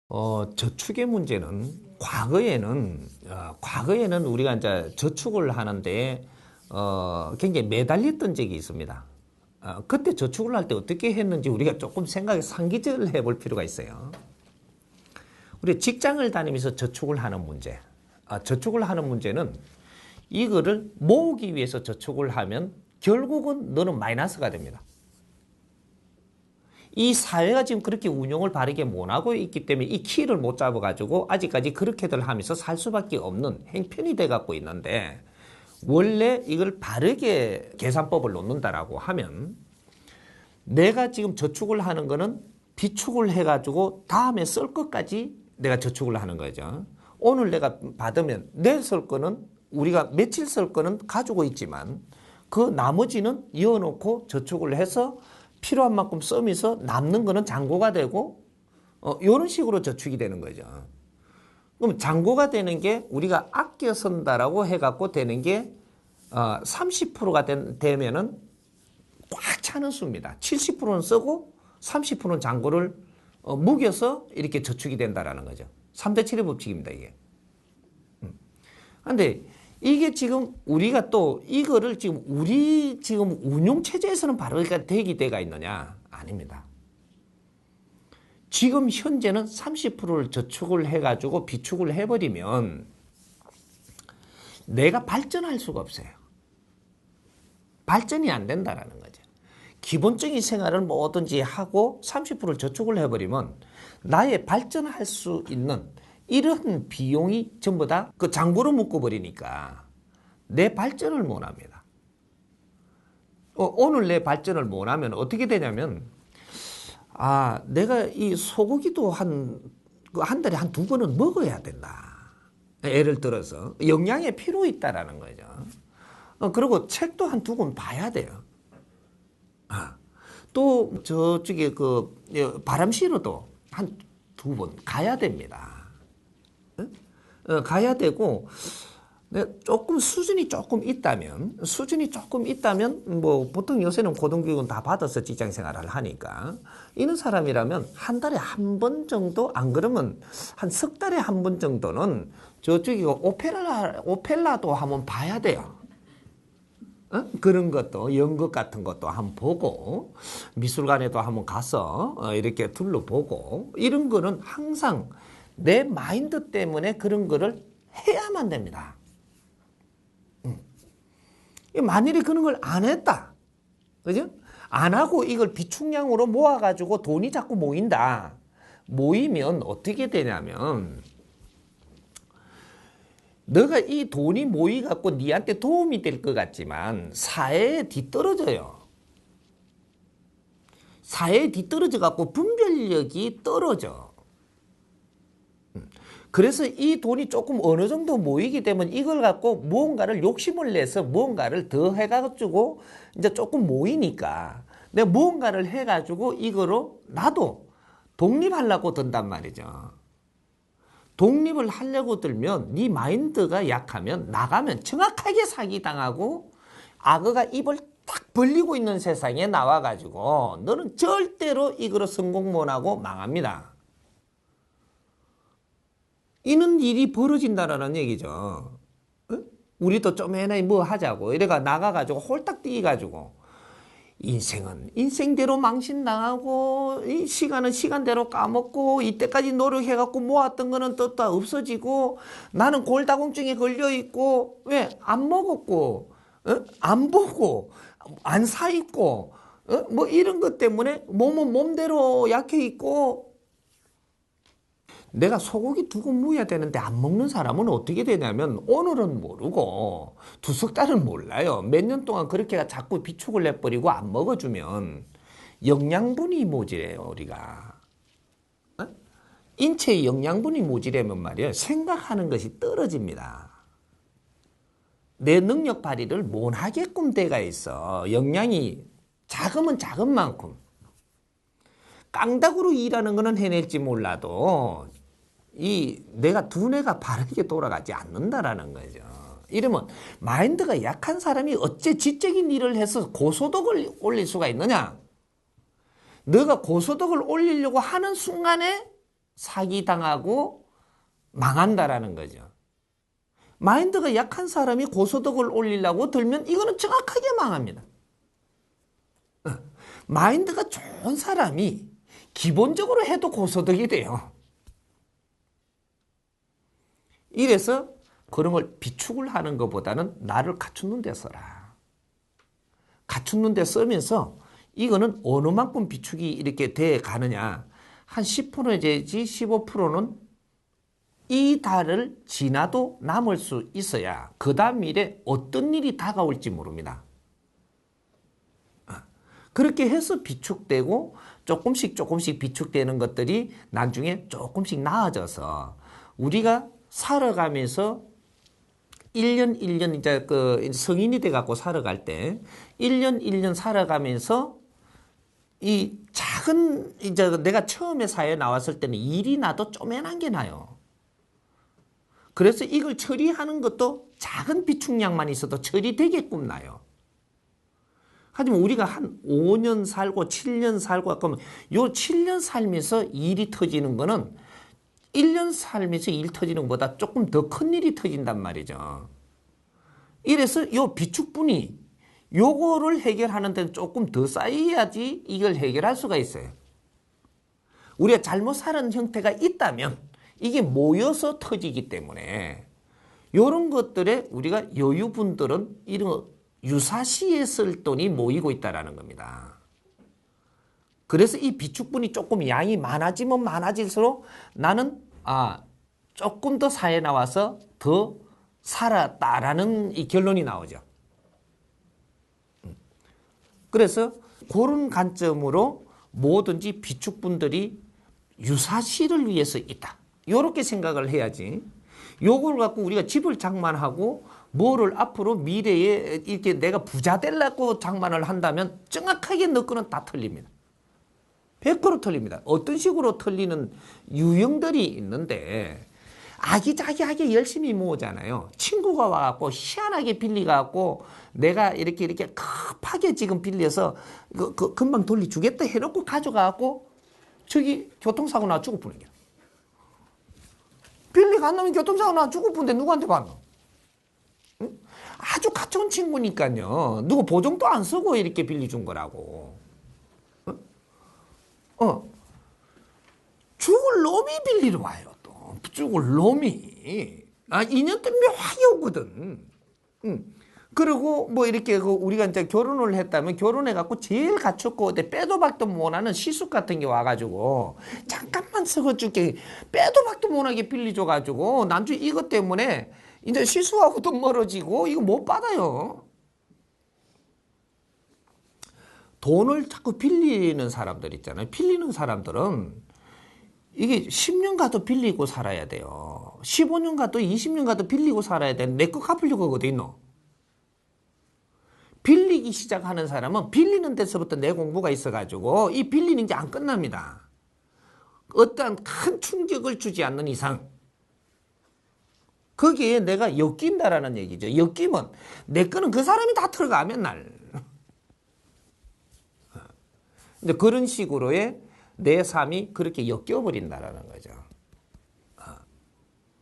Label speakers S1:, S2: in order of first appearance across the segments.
S1: 저축의 문제는 과거에는 우리가 이제 저축을 하는데 굉장히 매달렸던 적이 있습니다. 그때 저축을 할 때 어떻게 했는지 우리가 조금 상기를 해볼 필요가 있어요. 우리 직장을 다니면서 저축을 하는 문제. 저축을 하는 문제는 이거를 모으기 위해서 저축을 하면 결국은 너는 마이너스가 됩니다. 이 사회가 지금 그렇게 운용을 바르게 못하고 있기 때문에 이 키를 못 잡아가지고 아직까지 그렇게들 하면서 살 수밖에 없는 행편이 돼갖고 있는데, 원래 이걸 바르게 계산법을 놓는다라고 하면 내가 지금 저축을 하는 거는 비축을 해가지고 다음에 쓸 것까지 내가 저축을 하는 거죠. 오늘 내가 받으면 내일 쓸 거는 우리가 며칠 쓸 거는 가지고 있지만 그 나머지는 이어놓고 저축을 해서 필요한 만큼 쓰면서 남는 거는 잔고가 되고 이런 식으로 저축이 되는 거죠. 그럼 잔고가 되는 게 우리가 아껴 쓴다라고 해갖고 되는 게 30%가 되면은 꽉 차는 수입니다. 70%는 쓰고 30%는 잔고를 묵여서 이렇게 저축이 된다라는 거죠. 3대 7의 법칙입니다, 이게. 근데 이게 지금 우리가 또 이거를 지금 우리 지금 운용 체제에서는 바로 되게 돼가 있느냐? 아닙니다. 지금 현재는 30%를 저축을 해가지고 비축을 해버리면 내가 발전할 수가 없어요. 발전이 안 된다라는 거죠. 기본적인 생활을 뭐든지 하고 30%를 저축을 해버리면 나의 발전할 수 있는 이런 비용이 전부 다 그 잔고로 묶어버리니까 내 발전을 못합니다. 오늘 내 발전을 못하면 어떻게 되냐면, 내가 이 소고기도 한 달에 한 2번은 먹어야 된다. 예를 들어서 영양에 필요 있다라는 거죠. 그리고 책도 한 2권 봐야 돼요. 또 저쪽에 바람 실어도 한 2번 가야 됩니다. 가야 되고, 조금 수준이 조금 있다면 뭐 보통 요새는 고등교육은 다 받아서 직장 생활을 하니까 이런 사람이라면 한 달에 한 번 정도, 안 그러면 한 석 달에 한 번 정도는 저쪽에 오페라도 한번 봐야 돼요. 그런 것도, 연극 같은 것도 한번 보고, 미술관에도 한번 가서 이렇게 둘러보고, 이런 거는 항상 내 마인드 때문에 그런 거를 해야만 됩니다. 만일에 그런 걸 안 했다, 그죠? 안 하고 이걸 비축량으로 모아가지고 돈이 자꾸 모이면 어떻게 되냐면, 너가 이 돈이 모이갖고 니한테 도움이 될 것 같지만 사회에 뒤떨어져요. 사회에 뒤떨어져갖고 분별력이 떨어져. 그래서 이 돈이 조금 어느 정도 모이게 되면 이걸 갖고 무언가를 욕심을 내서 무언가를 더 해가지고 이제 조금 모이니까 내가 무언가를 해가지고 이거로 나도 독립하려고 든단 말이죠. 독립을 하려고 들면 네 마인드가 약하면 나가면 정확하게 사기당하고 악어가 입을 딱 벌리고 있는 세상에 나와가지고 너는 절대로 이거로 성공 못하고 망합니다. 이런 일이 벌어진다라는 얘기죠. 우리도 좀 해나 뭐 하자고 이래가 나가가지고 홀딱 뛰어가지고 인생은 인생대로 망신당하고 이 시간은 시간대로 까먹고 이때까지 노력해갖고 모았던 거는 또 없어지고 나는 골다공증에 걸려있고 왜 안 먹었고 안 보고 안 사있고 뭐 이런 것 때문에 몸은 몸대로 약해있고, 내가 소고기 2권 무어야 되는데 안 먹는 사람은 어떻게 되냐면 오늘은 모르고 두석 달은 몰라요. 몇 년 동안 그렇게 자꾸 비축을 해버리고 안 먹어주면 영양분이 모자래요. 우리가 인체의 영양분이 모자라면 말이에요, 생각하는 것이 떨어집니다. 내 능력 발휘를 못하게끔 돼가 있어. 영양이 작으면 작은 만큼. 깡닭으로 일하는 거는 해낼지 몰라도 내가 두뇌가 바르게 돌아가지 않는다라는 거죠. 이러면 마인드가 약한 사람이 어째 지적인 일을 해서 고소득을 올릴 수가 있느냐? 너가 고소득을 올리려고 하는 순간에 사기당하고 망한다라는 거죠. 마인드가 약한 사람이 고소득을 올리려고 들면 이거는 정확하게 망합니다. 마인드가 좋은 사람이 기본적으로 해도 고소득이 돼요. 이래서 그런 걸 비축을 하는 것보다는 나를 갖추는 데 써라. 갖추는 데 쓰면서 이거는 어느 만큼 비축이 이렇게 돼 가느냐. 한 10% 내지 15%는 이 달을 지나도 남을 수 있어야 그 다음 일에 어떤 일이 다가올지 모릅니다. 그렇게 해서 비축되고 조금씩 비축되는 것들이 나중에 조금씩 나아져서 우리가 살아가면서 1년 1년 이제 그 성인이 돼 갖고 살아갈 때 1년 1년 살아가면서 이 작은 이제 내가 처음에 사회에 나왔을 때는 일이 나도 쪼매난 게 나요. 그래서 이걸 처리하는 것도 작은 비축량만 있어도 처리되게끔 나요. 하지만 우리가 한 5년 살고 7년 살고 그러면 요 7년 살면서 일이 터지는 거는 1년 살면서 일 터지는 것보다 조금 더 큰 일이 터진단 말이죠. 이래서 요 비축분이 요거를 해결하는 데는 조금 더 쌓여야지 이걸 해결할 수가 있어요. 우리가 잘못 사는 형태가 있다면 이게 모여서 터지기 때문에 이런 것들에 우리가 여유분들은 이런 유사시에 쓸 돈이 모이고 있다는 겁니다. 그래서 이 비축분이 조금 양이 많아지면 많아질수록 나는 조금 더 사회에 나와서 더 살았다라는 이 결론이 나오죠. 그래서 그런 관점으로 뭐든지 비축분들이 유사시를 위해서 있다. 이렇게 생각을 해야지. 요걸 갖고 우리가 집을 장만하고 뭐를 앞으로 미래에 이렇게 내가 부자 되려고 장만을 한다면 정확하게 너 거는 다 틀립니다. 100% 틀립니다. 어떤 식으로 틀리는 유형들이 있는데 아기자기하게 열심히 모으잖아요. 친구가 와갖고 희한하게 빌려갖고 내가 이렇게 급하게 지금 빌려서 금방 돌려주겠다 해놓고 가져가갖고 저기 교통사고 나 죽을 뻔한 거야. 빌리가 안 나면 교통사고 나 죽을 뻔한데 누구한테 받노? 응? 아주 가까운 친구니까요. 누구 보증도 안 쓰고 이렇게 빌려준 거라고. 죽을 놈이 빌리러 와요. 또 죽을 놈이. 인연도 묘하게 오거든. 그리고 뭐 이렇게 우리가 이제 결혼을 했다면 결혼해갖고 제일 갖췄고 빼도 박도 못하는 시숙 같은 게 와가지고 잠깐만 서거줄게 빼도 박도 못하게 빌려줘가지고 나중에 이것 때문에 이제 시숙하고도 멀어지고 이거 못 받아요. 돈을 자꾸 빌리는 사람들 있잖아요. 빌리는 사람들은 이게 10년 가도 빌리고 살아야 돼요. 15년 가도 20년 가도 빌리고 살아야 돼. 내 거 갚으려고 어디 있노? 빌리기 시작하는 사람은 빌리는 데서부터 내 공부가 있어가지고 이 빌리는 게 안 끝납니다. 어떠한 큰 충격을 주지 않는 이상 거기에 내가 엮인다라는 얘기죠. 엮이면 내 거는 그 사람이 다 들어가면 날. 근데 그런 식으로의 내 삶이 그렇게 엮여버린다라는 거죠.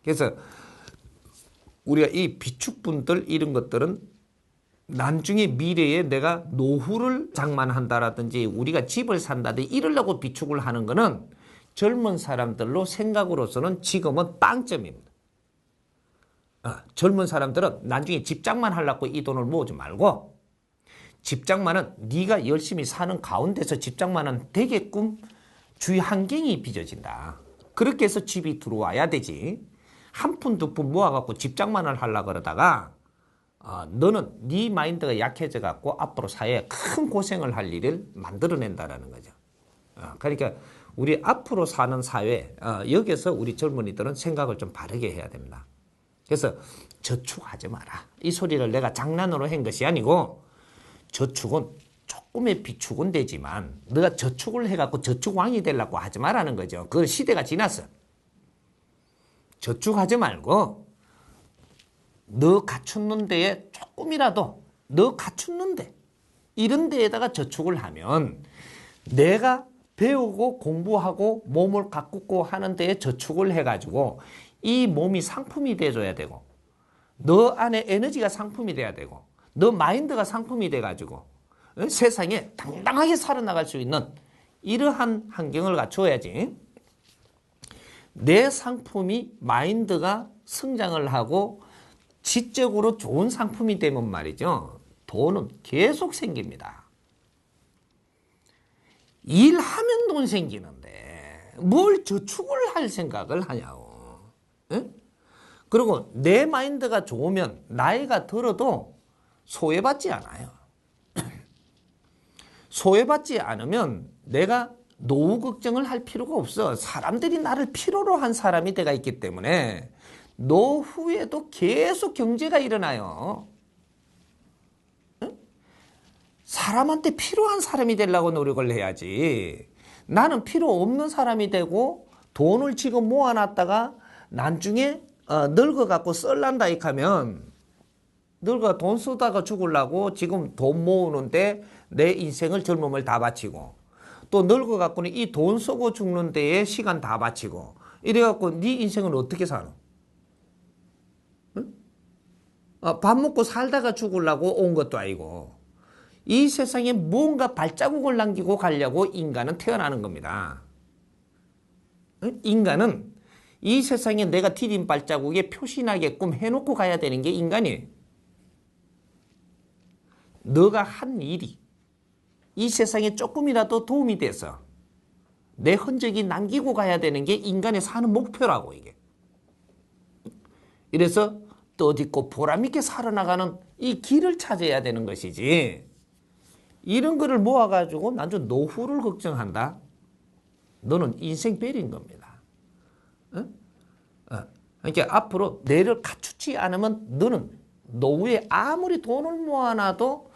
S1: 그래서 우리가 이 비축분들 이런 것들은 나중에 미래에 내가 노후를 장만한다라든지 우리가 집을 산다든지 이러려고 비축을 하는 거는 젊은 사람들로 생각으로서는 지금은 빵점입니다. 젊은 사람들은 나중에 집장만 하려고 이 돈을 모으지 말고 집장만은 네가 열심히 사는 가운데서 집장만은 되게끔 주위 환경이 빚어진다. 그렇게 해서 집이 들어와야 되지. 한 푼 두 푼 모아갖고 집장만을 하려고 그러다가 너는 네 마인드가 약해져 갖고 앞으로 사회에 큰 고생을 할 일을 만들어낸다라는 거죠. 그러니까 우리 앞으로 사는 사회 여기서 우리 젊은이들은 생각을 좀 바르게 해야 됩니다. 그래서 저축하지 마라. 이 소리를 내가 장난으로 한 것이 아니고 저축은 조금의 비축은 되지만 너가 저축을 해갖고 저축왕이 되려고 하지 말라는 거죠. 그 시대가 지났어. 저축하지 말고 너 갖췄는 데에 조금이라도 너 갖췄는데 이런 데에다가 저축을 하면 내가 배우고 공부하고 몸을 가꾸고 하는 데에 저축을 해가지고 이 몸이 상품이 돼줘야 되고 너 안에 에너지가 상품이 돼야 되고 너 마인드가 상품이 돼가지고 세상에 당당하게 살아나갈 수 있는 이러한 환경을 갖추어야지. 내 상품이 마인드가 성장을 하고 지적으로 좋은 상품이 되면 말이죠. 돈은 계속 생깁니다. 일하면 돈 생기는데 뭘 저축을 할 생각을 하냐고. 에? 그리고 내 마인드가 좋으면 나이가 들어도 소외받지 않아요. 소외받지 않으면 내가 노후 걱정을 할 필요가 없어. 사람들이 나를 필요로 한 사람이 내가 있기 때문에 노후에도 계속 경제가 일어나요. 사람한테 필요한 사람이 되려고 노력을 해야지. 나는 필요 없는 사람이 되고 돈을 지금 모아놨다가 나중에 늙어갖고 썰난다 하면 늙어 돈 쓰다가 죽으려고 지금 돈 모으는데 내 인생을 젊음을 다 바치고 또 늙어갖고는 이 돈 쓰고 죽는 데에 시간 다 바치고 이래갖고 네 인생은 어떻게 사노? 응? 밥 먹고 살다가 죽으려고 온 것도 아니고 이 세상에 뭔가 발자국을 남기고 가려고 인간은 태어나는 겁니다. 응? 인간은 이 세상에 내가 디딘 발자국에 표시나게끔 해놓고 가야 되는 게 인간이에요. 너가 한 일이 이 세상에 조금이라도 도움이 돼서 내 흔적이 남기고 가야 되는 게 인간의 사는 목표라고 이게. 이래서 뜻있고 보람있게 살아나가는 이 길을 찾아야 되는 것이지 이런 거를 모아가지고 나중 노후를 걱정한다? 너는 인생 베린 겁니다. 그러니까 앞으로 뇌를 갖추지 않으면 너는 노후에 아무리 돈을 모아놔도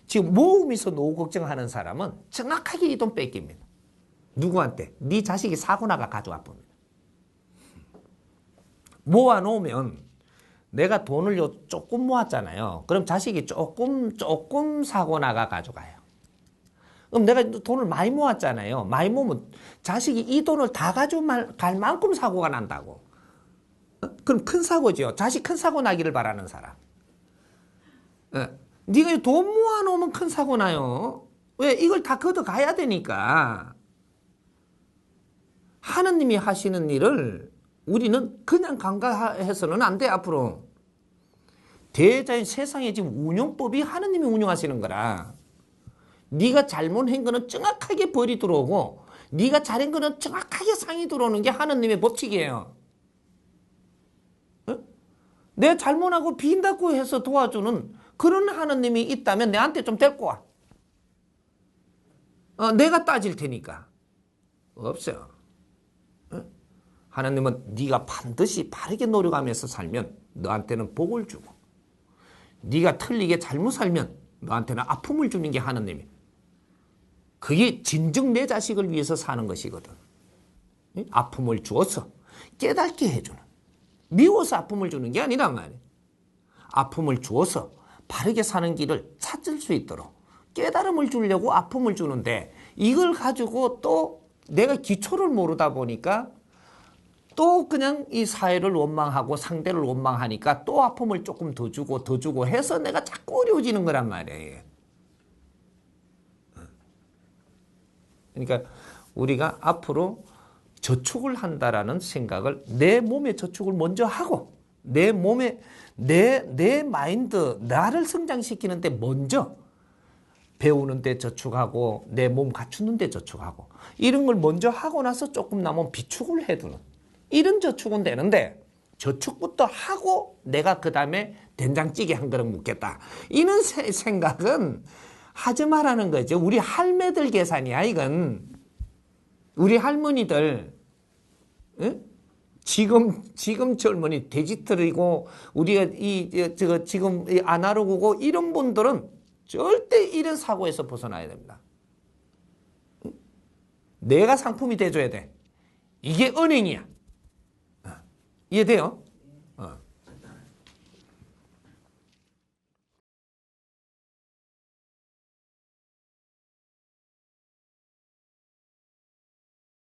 S1: 지금 모으면서 노후 걱정하는 사람은 정확하게 이 돈 뺏깁니다. 누구한테? 네 자식이 사고 나가 가져와 봅니다. 모아놓으면 내가 돈을 조금 모았잖아요. 그럼 자식이 조금 사고 나가 가져가요. 그럼 내가 돈을 많이 모았잖아요. 많이 모으면 자식이 이 돈을 다 가져갈 만큼 사고가 난다고. 그럼 큰 사고죠. 자식 큰 사고 나기를 바라는 사람. 네가 돈 모아놓으면 큰 사고 나요. 왜? 이걸 다 걷어가야 되니까. 하느님이 하시는 일을 우리는 그냥 간과해서는 안 돼. 앞으로. 대자연 세상에 지금 운영법이 하느님이 운영하시는 거라. 네가 잘못한 거는 정확하게 벌이 들어오고 네가 잘한 거는 정확하게 상이 들어오는 게 하느님의 법칙이에요. 내가 잘못하고 빈다고 해서 도와주는 그런 하느님이 있다면 내한테 좀 데리고 와. 내가 따질 테니까. 없어요. 하나님은 네가 반드시 바르게 노력하면서 살면 너한테는 복을 주고 네가 틀리게 잘못 살면 너한테는 아픔을 주는 게 하나님이에요. 그게 진정 내 자식을 위해서 사는 것이거든. 아픔을 주어서 깨닫게 해주는. 미워서 아픔을 주는 게 아니란 말이에요. 아픔을 주어서 바르게 사는 길을 찾을 수 있도록 깨달음을 주려고 아픔을 주는데 이걸 가지고 또 내가 기초를 모르다 보니까 또 그냥 이 사회를 원망하고 상대를 원망하니까 또 아픔을 조금 더 주고 해서 내가 자꾸 어려워지는 거란 말이에요. 그러니까 우리가 앞으로 저축을 한다라는 생각을 내 몸에 저축을 먼저 하고 내 몸에 내 마인드 나를 성장시키는데 먼저 배우는 데 저축하고 내 몸 갖추는 데 저축하고 이런 걸 먼저 하고 나서 조금 남으면 비축을 해두는 이런 저축은 되는데 저축부터 하고 내가 그 다음에 된장찌개 한 그릇 묵겠다 이런 생각은 하지 말라는 거죠. 우리 할매들 계산이야 이건. 우리 할머니들 지금 젊은이 디지털이고 우리가 지금 아날로그고 이런 분들은 절대 이런 사고에서 벗어나야 됩니다. 내가 상품이 돼줘야 돼. 이게 은행이야. 이해돼요?